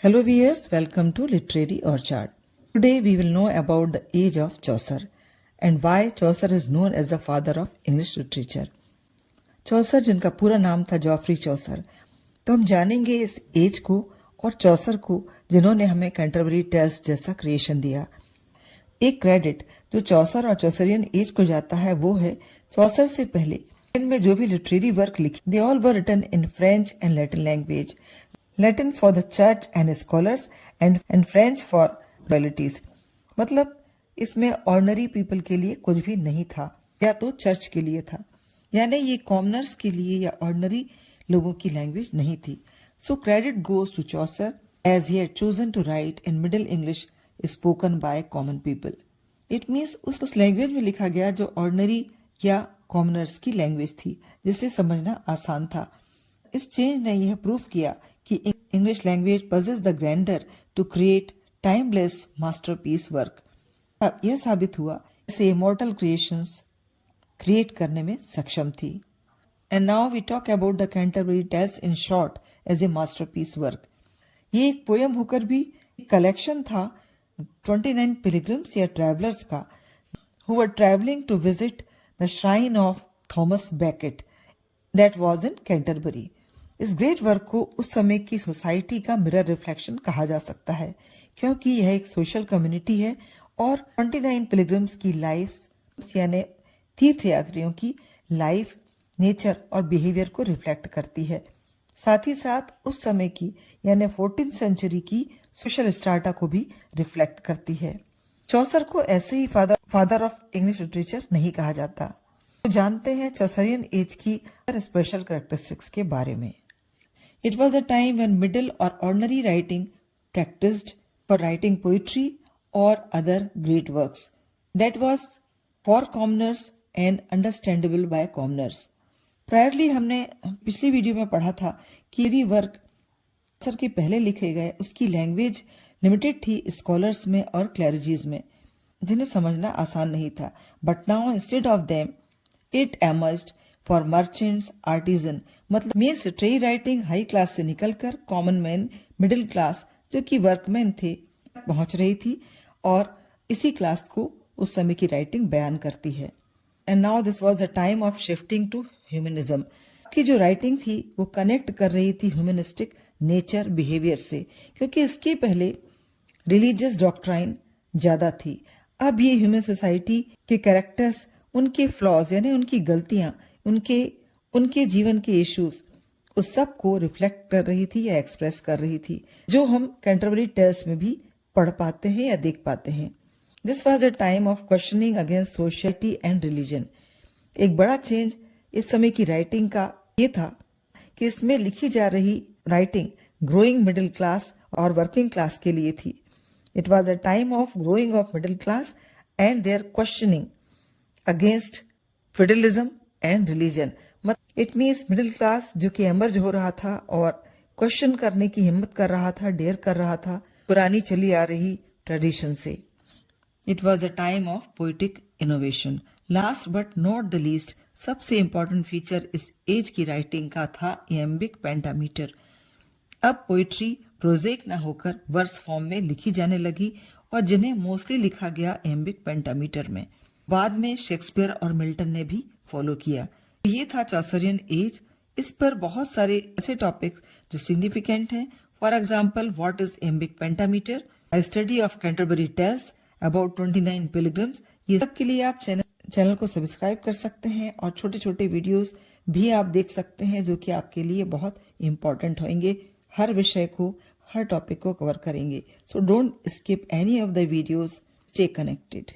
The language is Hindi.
Hello viewers, welcome to Literary Orchard. Today we will know about the age of Chaucer and why Chaucer is known as the father of English literature. Chaucer जिनका पूरा नाम था जॉफरी चौसर, तो हम जानेंगे इस एज को और चौसर को जिन्होंने हमें कैंटरबरी टेल्स जैसा क्रिएशन दिया। एक क्रेडिट जो चौसर और चौसरियन एज को जाता है वो है चौसर से पहले इनमें जो भी लिटरेरी वर्क लिखे they all were written in French and Latin language, Latin for the church and scholars and French for nobilities. मतलब इसमें ऑर्डिनरी पीपल के लिए कुछ भी नहीं था या तो चर्च के लिए था, यानी ये कॉमनर्स के लिए या ऑर्डिनरी लोगों की लैंग्वेज नहीं थी। So credit goes to Chaucer as he had chosen to write in middle English spoken by common people. It means उस लैंग्वेज में लिखा गया जो ऑर्डिनरी या कॉमनर्स की लैंग्वेज थी, जिसे समझना आसान था। इस चेंज ने यह प्रूव किया कि English language possess the grandeur to create timeless masterpiece work। अब यह साबित हुआ इसे इमॉर्टल क्रिएशंस क्रिएट करने में सक्षम थी। And now we talk about the Canterbury Tales in short as a masterpiece work. ये एक पोयम होकर भी कलेक्शन था 29 पिलग्रिम्स या ट्रैवलर्स का who were traveling to visit the shrine of Thomas Becket that was in Canterbury। इस ग्रेट वर्क को उस समय की सोसाइटी का मिरर रिफ्लेक्शन कहा जा सकता है, क्योंकि यह एक सोशल कम्युनिटी है और 29 पिलग्रिम्स की लाइफ यानी तीर्थ यात्रियों की लाइफ, नेचर और बिहेवियर को रिफ्लेक्ट करती है। साथ ही साथ उस समय की यानी 14th सेंचुरी की सोशल स्ट्राटा को भी रिफ्लेक्ट करती है। चौसर को ऐसे ही फादर ऑफ इंग्लिश लिटरेचर नहीं कहा जाता। तो जानते हैं चौसरियन एज की स्पेशल कैरेक्टरिस्टिक्स के बारे में। It was a time when middle or ordinary writing practiced for writing poetry or other great works that was for commoners and understandable by commoners। Priorly हमने पिछली वीडियो में पढ़ा था कि वर्क सर के पहले लिखे गए उसकी लैंग्वेज लिमिटेड थी स्कॉलर्स में और क्लैरिजीज में, जिन्हें समझना आसान नहीं था। But now instead of them it emerged for merchants artisan. मतलब means literary writing high class से निकलकर कॉमन मैन, मिडिल क्लास जो कि वर्कमैन थे पहुंच रही थी और इसी क्लास को उस समय की राइटिंग बयान करती है। And now this was the time of shifting to humanism की जो राइटिंग थी वो कनेक्ट कर रही थी ह्यूमनिस्टिक नेचर बिहेवियर से, क्योंकि इसके पहले रिलीजियस डॉक्ट्राइन ज्यादा थी। अब ये ह्यूमन सोसाइटी के कैरेक्टर्स, उनके फ्लॉज यानी उनकी गलतियां, उनके जीवन के इश्यूज, उस सब को रिफ्लेक्ट कर रही थी या एक्सप्रेस कर रही थी, जो हम कैंटरबरी टेल्स में भी पढ़ पाते हैं या देख पाते हैं। This was a time of questioning against society and religion. एक बड़ा चेंज इस समय की राइटिंग का ये था कि इसमें लिखी जा रही राइटिंग ग्रोइंग मिडिल क्लास और वर्किंग क्लास के लिए थी। It was a time of growing of middle class and their questioning against federalism and religion. It means middle class जो कि एमर्ज हो रहा था और क्वेश्चन करने की हिम्मत कर रहा था, डेयर कर रहा था पुरानी चली आ रही ट्रेडिशन से। It was a time of poetic innovation. Last but not the least, सबसे इंपॉर्टेंट फीचर इस एज की राइटिंग का था इयम्बिक पेंटामीटर। अब पोइट्री प्रोजेक न होकर वर्स फॉर्म में लिखी जाने लगी और जिन्हें मोस्टली लिखा गया इयम्बिक पेंटामीटर में। बाद में शेक्सपियर और मिल्टन ने भी फॉलो किया। ये था चौसरियन एज। इस पर बहुत सारे ऐसे टॉपिक जो सिग्निफिकेंट हैं। For example, what is iambic pentameter, a study of Canterbury tales, about 29 pilgrims. ये सब के लिए आप चैनल को सब्सक्राइब कर सकते हैं और छोटे छोटे वीडियोस भी आप देख सकते हैं जो कि आपके लिए बहुत इंपॉर्टेंट होंगे। हर विषय को, हर टॉपिक को कवर करेंगे। So don't skip any of the videos. Stay connected.